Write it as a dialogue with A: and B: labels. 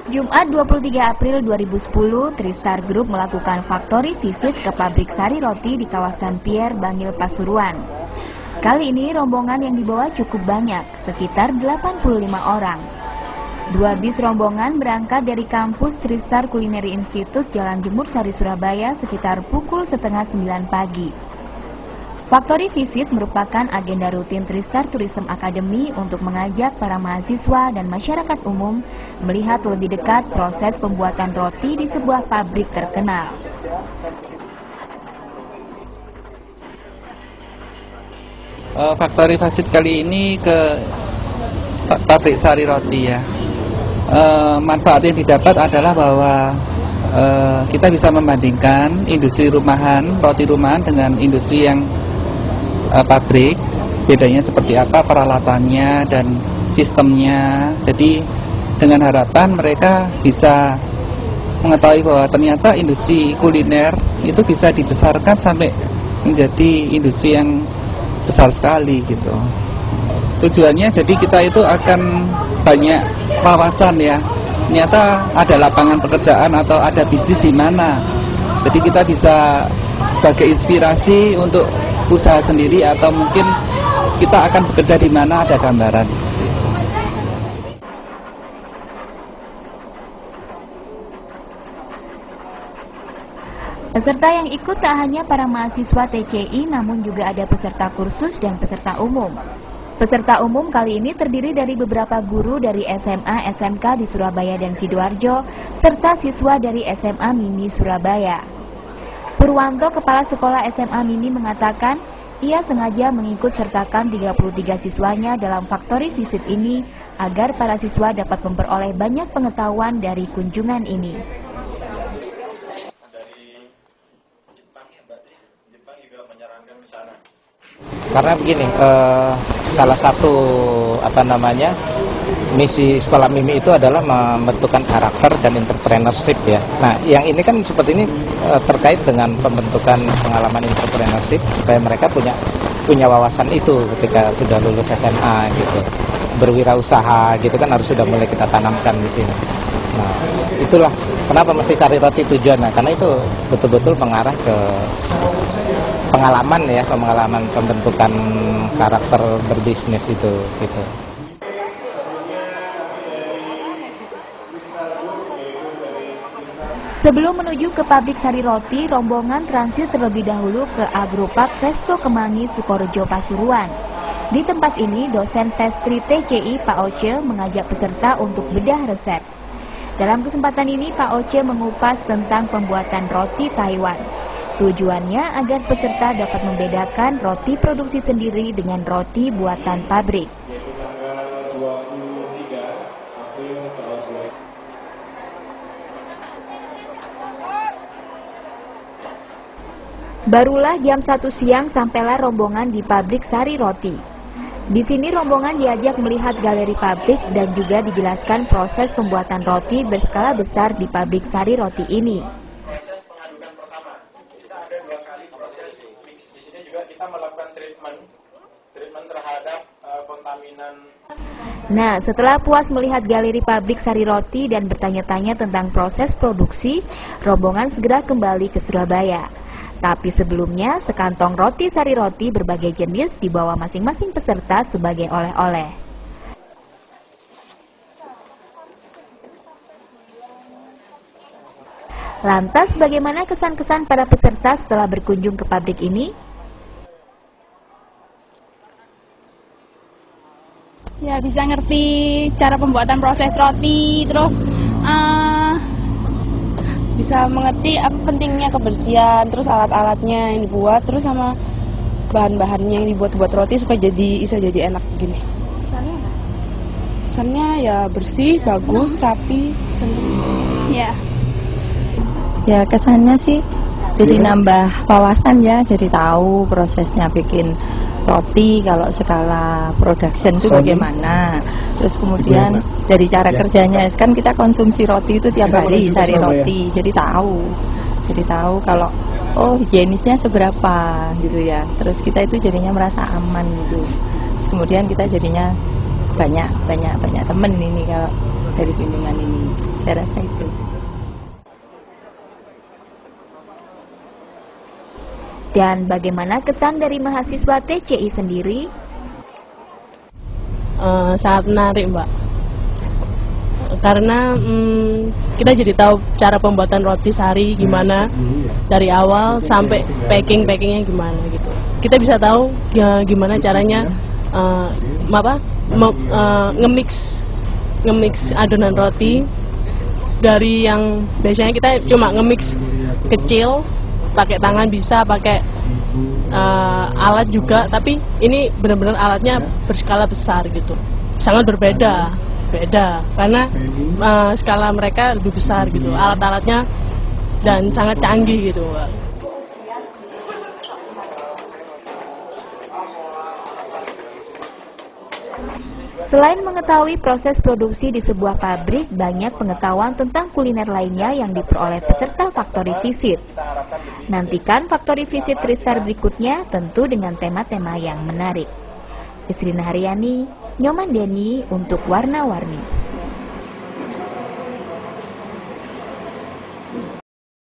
A: Jumat 23 April 2010, Tristar Group melakukan factory visit ke pabrik sari roti di kawasan Pier Bangil, Pasuruan. Kali ini rombongan yang dibawa cukup banyak, sekitar 85 orang. 2 bis rombongan berangkat dari kampus Tristar Culinary Institute Jalan Jemur Sari, Surabaya sekitar pukul setengah 9 pagi. Factory visit merupakan agenda rutin Tristar Tourism Academy untuk mengajak para mahasiswa dan masyarakat umum melihat lebih dekat proses pembuatan roti di sebuah pabrik terkenal.
B: Factory visit kali ini ke pabrik sari roti ya. Manfaat yang didapat adalah bahwa kita bisa membandingkan industri rumahan, roti rumahan dengan industri yang pabrik, bedanya seperti apa peralatannya dan sistemnya. Jadi dengan harapan mereka bisa mengetahui bahwa ternyata industri kuliner itu bisa dibesarkan sampai menjadi industri yang besar sekali gitu. Tujuannya jadi kita itu akan banyak wawasan ya. Ternyata ada lapangan pekerjaan atau ada bisnis di mana. Jadi kita bisa sebagai inspirasi untuk usaha sendiri atau mungkin kita akan bekerja di mana, ada gambaran seperti itu.
A: Peserta yang ikut tak hanya para mahasiswa TCI, namun juga ada peserta kursus dan peserta umum. Peserta umum kali ini terdiri dari beberapa guru dari SMA, SMK di Surabaya dan Sidoarjo, serta siswa dari SMA Mimi Surabaya. Purwanto, Kepala Sekolah SMA Mimi mengatakan, ia sengaja mengikut sertakan 33 siswanya dalam factory visit ini agar para siswa dapat memperoleh banyak pengetahuan dari kunjungan ini.
C: Karena begini, salah satu misi sekolah Mimi itu adalah membentukkan karakter dan entrepreneurship ya. Nah, yang ini kan seperti ini terkait dengan pembentukan pengalaman entrepreneurship supaya mereka punya wawasan itu ketika sudah lulus SMA gitu. Berwirausaha gitu kan harus sudah mulai kita tanamkan di sini. Nah, itulah kenapa mesti sari roti tujuannya, karena itu betul-betul mengarah ke pengalaman ya, pengalaman pembentukan karakter berbisnis itu gitu.
A: Sebelum menuju ke pabrik sari roti, rombongan transit terlebih dahulu ke Agropark Resto Kemangi, Sukorejo, Pasuruan. Di tempat ini, dosen pastry TCI Pak Oce mengajak peserta untuk bedah resep. Dalam kesempatan ini, Pak Oce mengupas tentang pembuatan roti Taiwan. Tujuannya agar peserta dapat membedakan roti produksi sendiri dengan roti buatan pabrik. Barulah jam 1 siang sampailah rombongan di pabrik sari roti. Di sini rombongan diajak melihat galeri pabrik dan juga dijelaskan proses pembuatan roti berskala besar di pabrik sari roti ini.
D: Proses pengadukan pertama, kita ada 2 kali proses mix. Di sini juga kita melakukan treatment terhadap kontaminan.
A: Nah, setelah puas melihat galeri pabrik sari roti dan bertanya-tanya tentang proses produksi, rombongan segera kembali ke Surabaya. Tapi sebelumnya, sekantong roti sari roti berbagai jenis dibawa masing-masing peserta sebagai oleh-oleh. Lantas, bagaimana kesan-kesan para peserta setelah berkunjung ke pabrik ini?
E: Ya, bisa ngerti cara pembuatan proses roti, terus bisa mengerti apa pentingnya kebersihan, terus alat-alatnya yang dibuat, terus sama bahan-bahannya yang dibuat roti supaya bisa jadi enak gini. Kesannya apa? Kesannya ya bersih, bagus, rapi, senang. Ya.
F: Ya, kesannya sih jadi nambah wawasan ya, jadi tahu prosesnya bikin roti kalau skala production itu bagaimana. Terus kemudian dari cara kerjanya, kan kita konsumsi roti itu tiap hari, sari roti, jadi tahu kalau oh higienisnya seberapa gitu ya. Terus kita itu jadinya merasa aman gitu. Terus kemudian kita jadinya banyak temen ini kalau dari kunjungan ini. Saya rasa itu.
A: Dan bagaimana kesan dari mahasiswa TCI sendiri?
G: Sangat menarik, Mbak. Karena kita jadi tahu cara pembuatan roti sari gimana dari awal sampai packingnya gimana gitu. Kita bisa tahu ya, gimana caranya nge-mix adonan roti dari yang biasanya kita cuma nge-mix kecil pakai tangan, bisa pakai alat juga, tapi ini benar-benar alatnya berskala besar gitu. Sangat beda karena skala mereka lebih besar gitu, alat-alatnya, dan sangat canggih gitu.
A: Selain mengetahui proses produksi di sebuah pabrik, banyak pengetahuan tentang kuliner lainnya yang diperoleh peserta Factory Visit. Nantikan Factory Visit Tristar berikutnya tentu dengan tema-tema yang menarik. Isrina Haryani, Nyoman Deni untuk Warna-Warni.